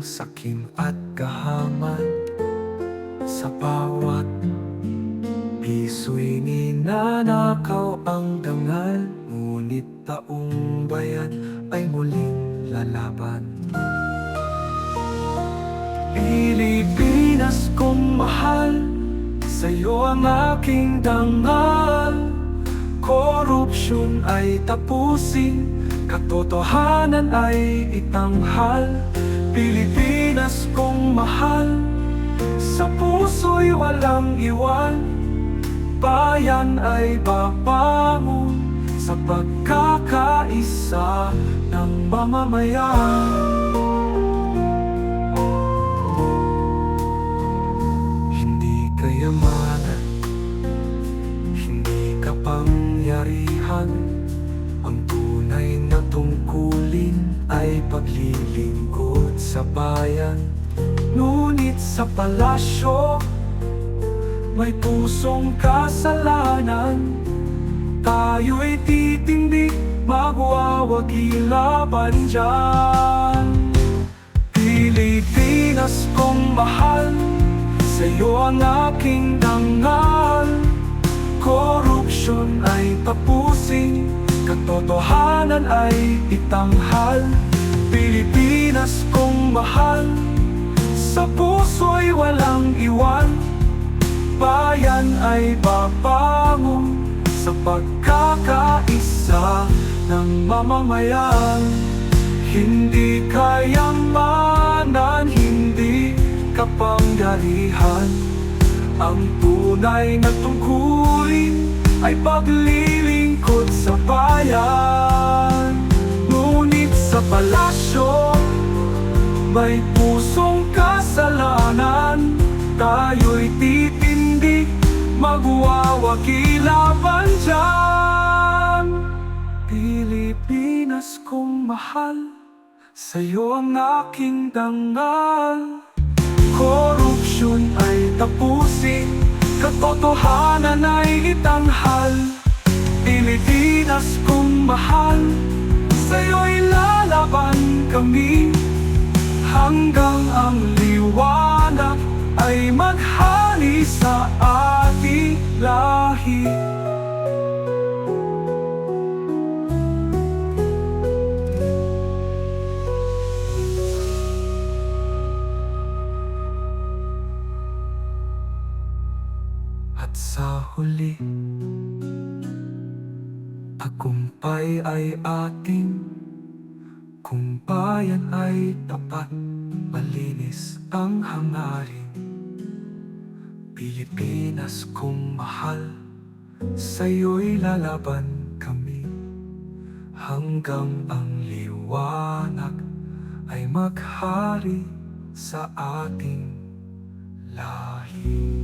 sakim at kahaman. Sa bawat piso'y ninanakaw ang dangal, ngunit taong bayan ay muling lalaban. Pilipinas kong mahal, sa'yo ang aking dangal. Korupsyon ay tapusin, katotohanan ay itanghal. Pilipinas kong mahal, sa puso'y walang iwan. Bayan ay babangon sa pagkakaisa ng mamamayan. Hindi kayamanan, hindi kapangyarihan, ang tunay na tungkulin ay paglilingkod sa bayan. Ngunit sa palasyo, may pusong kasalanan. Tayo'y titindig, magwawagi laban dyan. Pilipinas kong mahal, sa'yo ang aking dangal. Korupsyon ay tapusin, katotohanan ay itanghal. Pilipinas kong mahal, sa puso'y walang iwan. Bayan ay babangon sa pagkakaisa ng mamamayan. Hindi kayamanan, hindi kapangyarihan, ang tunay na tungkulin ay paglilingkod sa bayan. Ngunit sa palasyo, may pusong kasalanan. Tayo'y titindig, magwawagi laban dyan. Pilipinas kong mahal, sa'yo ang aking dangal. Korupsyon ay tapusin, katotohanan ay itanghal. Pilipinas kong mahal, sa'yo'y lalaban kami, hanggang ang liwanag ay maghari sa ating lahi. At sa huli, tagumpay ay ating, kung bayan ay tapat, malinis ang hangarin. Pilipinas kong mahal, sa'yo'y lalaban kami, hanggang ang liwanag ay maghari sa ating lahi.